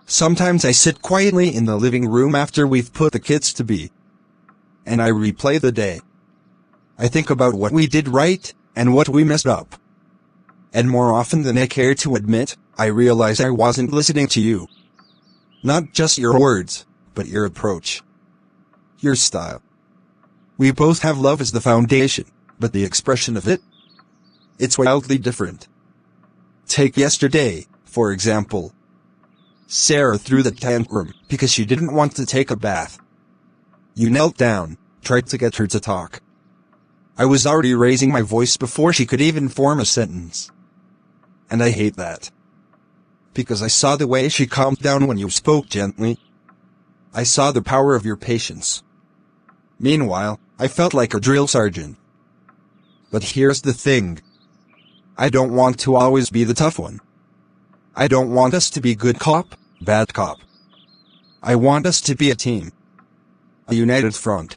Sometimes I sit quietly in the living room after we've put the kids to bed, and I replay the day. I think about what we did right, and what we messed up. And more often than I care to admit, I realize I wasn't listening to you. Not just your words, but your approach. Your style. We both have love as the foundation, but the expression of it? It's wildly different. Take yesterday, for example. Sarah threw the tantrum because she didn't want to take a bath. You knelt down, tried to get her to talk. I was already raising my voice before she could even form a sentence. And I hate that. Because I saw the way she calmed down when you spoke gently. I saw the power of your patience. Meanwhile, I felt like a drill sergeant. But here's the thing. I don't want to always be the tough one. I don't want us to be good cop, bad cop. I want us to be a team. A united front.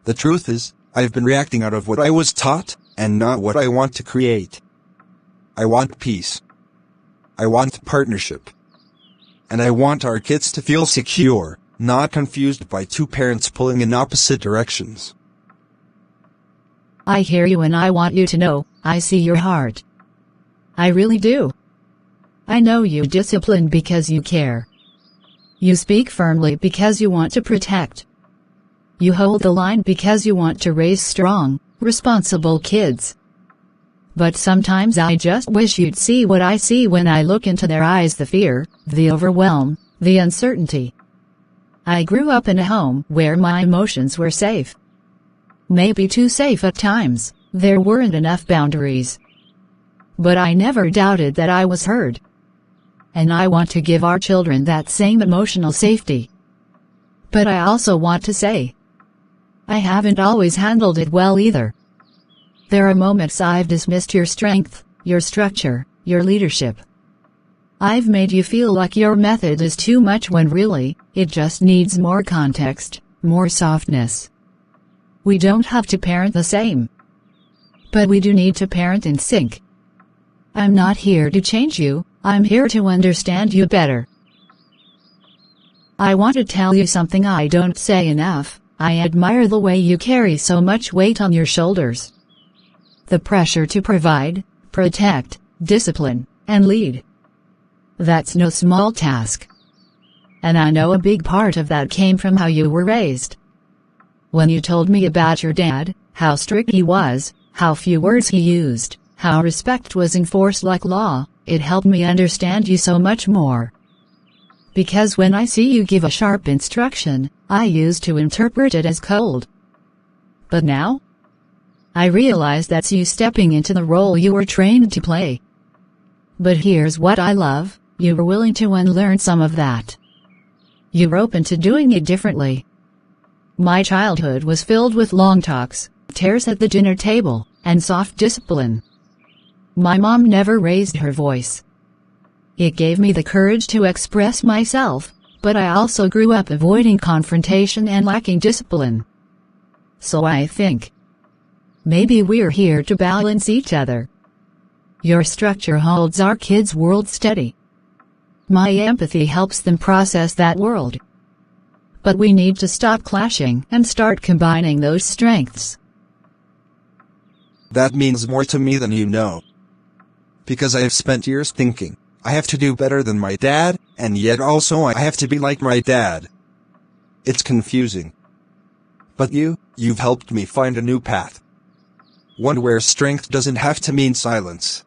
The truth is, I've been reacting out of what I was taught, and not what I want to create. I want peace. I want partnership. And I want our kids to feel secure, not confused by two parents pulling in opposite directions. I hear you, and I want you to know, I see your heart. I really do. I know you discipline because you care. You speak firmly because you want to protect. You hold the line because you want to raise strong, responsible kids. But sometimes I just wish you'd see what I see when I look into their eyes: the fear, the overwhelm, the uncertainty. I grew up in a home where my emotions were safe. Maybe too safe at times. There weren't enough boundaries. But I never doubted that I was heard. And I want to give our children that same emotional safety. But I also want to say, I haven't always handled it well either. There are moments I've dismissed your strength, your structure, your leadership. I've made you feel like your method is too much when really, it just needs more context, more softness. We don't have to parent the same. But we do need to parent in sync. I'm not here to change you, I'm here to understand you better. I want to tell you something I don't say enough. I admire the way you carry so much weight on your shoulders. The pressure to provide, protect, discipline, and lead. That's no small task. And I know a big part of that came from how you were raised. When you told me about your dad, how strict he was, how few words he used, how respect was enforced like law, it helped me understand you so much more. Because when I see you give a sharp instruction, I used to interpret it as cold. But now? I realize that's you stepping into the role you were trained to play. But here's what I love, you were willing to unlearn some of that. You're open to doing it differently. My childhood was filled with long talks, tears at the dinner table, and soft discipline. My mom never raised her voice. It gave me the courage to express myself, but I also grew up avoiding confrontation and lacking discipline. So I think, maybe we're here to balance each other. Your structure holds our kids' world steady. My empathy helps them process that world. But we need to stop clashing and start combining those strengths. That means more to me than you know. Because I have spent years thinking, I have to do better than my dad, and yet also I have to be like my dad. It's confusing. But you've helped me find a new path. One where strength doesn't have to mean silence.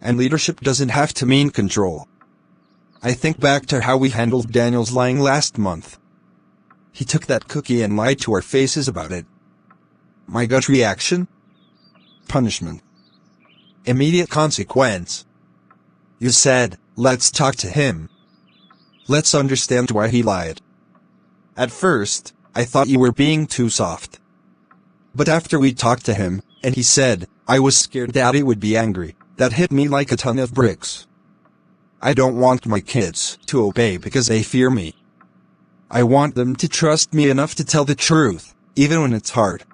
And leadership doesn't have to mean control. I think back to how we handled Daniel's lying last month. He took that cookie and lied to our faces about it. My gut reaction? Punishment. Immediate consequence. You said, let's talk to him. Let's understand why he lied. At first, I thought you were being too soft. But after we talked to him, and he said, I was scared Daddy would be angry, that hit me like a ton of bricks. I don't want my kids to obey because they fear me. I want them to trust me enough to tell the truth, even when it's hard.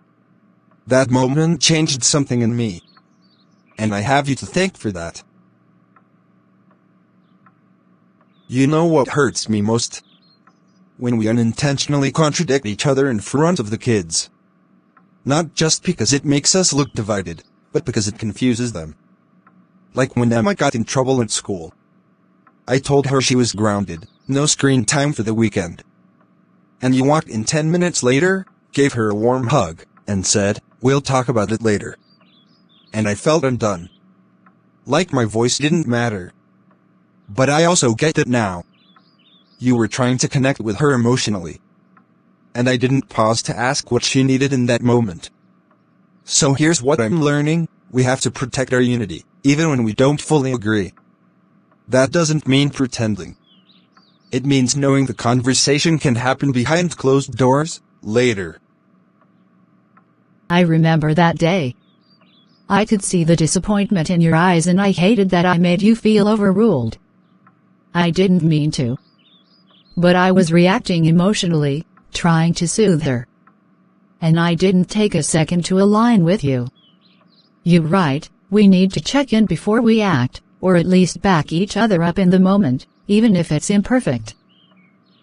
That moment changed something in me. And I have you to thank for that. You know what hurts me most? When we unintentionally contradict each other in front of the kids. Not just because it makes us look divided, but because it confuses them. Like when Emma got in trouble at school. I told her she was grounded, no screen time for the weekend. And you walked in 10 minutes later, gave her a warm hug, and said, "We'll talk about it later." And I felt undone. Like my voice didn't matter. But I also get it now. You were trying to connect with her emotionally. And I didn't pause to ask what she needed in that moment. So here's what I'm learning: we have to protect our unity, even when we don't fully agree. That doesn't mean pretending. It means knowing the conversation can happen behind closed doors, later. I remember that day. I could see the disappointment in your eyes, and I hated that I made you feel overruled. I didn't mean to. But I was reacting emotionally, trying to soothe her. And I didn't take a second to align with you. You're right, we need to check in before we act, or at least back each other up in the moment, even if it's imperfect.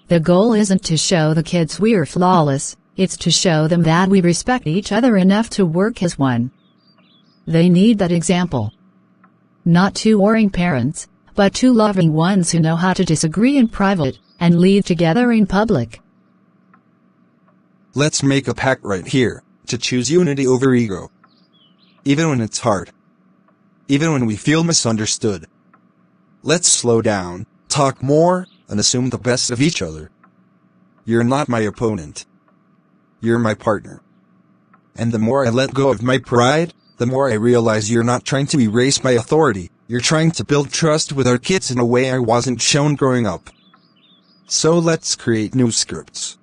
The goal isn't to show the kids we're flawless, it's to show them that we respect each other enough to work as one. They need that example. Not two warring parents, but two loving ones who know how to disagree in private, and lead together in public. Let's make a pact right here, to choose unity over ego. Even when it's hard. Even when we feel misunderstood. Let's slow down, talk more, and assume the best of each other. You're not my opponent. You're my partner. And the more I let go of my pride, the more I realize you're not trying to erase my authority, you're trying to build trust with our kids in a way I wasn't shown growing up. So let's create new scripts.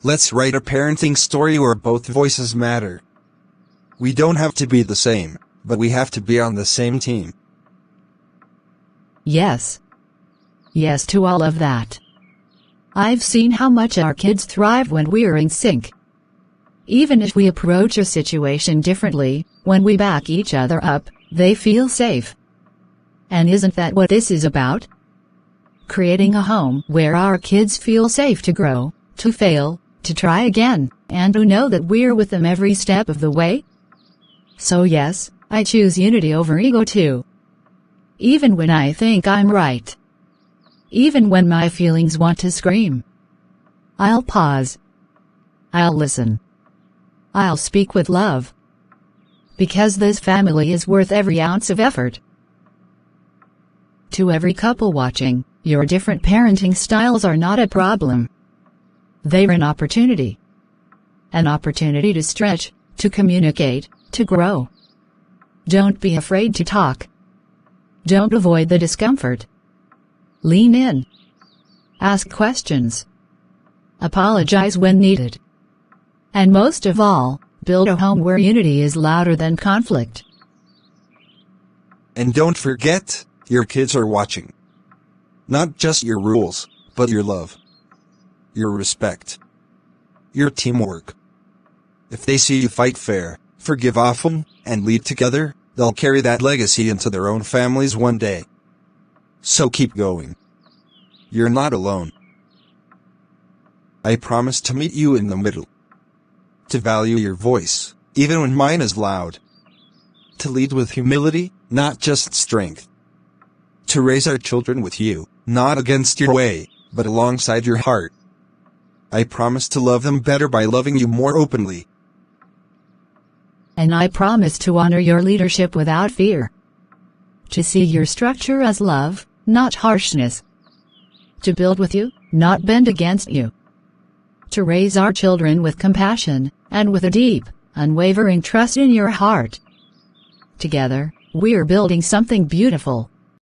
Let's write a parenting story where both voices matter. We don't have to be the same, but we have to be on the same team. Yes. Yes to all of that. I've seen how much our kids thrive when we're in sync. Even if we approach a situation differently, when we back each other up, they feel safe. And isn't that what this is about? Creating a home where our kids feel safe to grow, to fail, to try again, and to know that we're with them every step of the way? So yes, I choose unity over ego too. Even when I think I'm right. Even when my feelings want to scream. I'll pause. I'll listen. I'll speak with love. Because this family is worth every ounce of effort. To every couple watching, your different parenting styles are not a problem. They're an opportunity. An opportunity to stretch, to communicate, to grow. Don't be afraid to talk. Don't avoid the discomfort. Lean in. Ask questions. Apologize when needed. And most of all, build a home where unity is louder than conflict. And don't forget, your kids are watching. Not just your rules, but your love. Your respect. Your teamwork. If they see you fight fair, forgive often, and lead together, they'll carry that legacy into their own families one day. So keep going. You're not alone. I promise to meet you in the middle. To value your voice, even when mine is loud. To lead with humility, not just strength. To raise our children with you, not against your way, but alongside your heart. I promise to love them better by loving you more openly. And I promise to honor your leadership without fear. To see your structure as love, not harshness. To build with you, not bend against you. To raise our children with compassion, and with a deep, unwavering trust in your heart. Together, we're building something beautiful.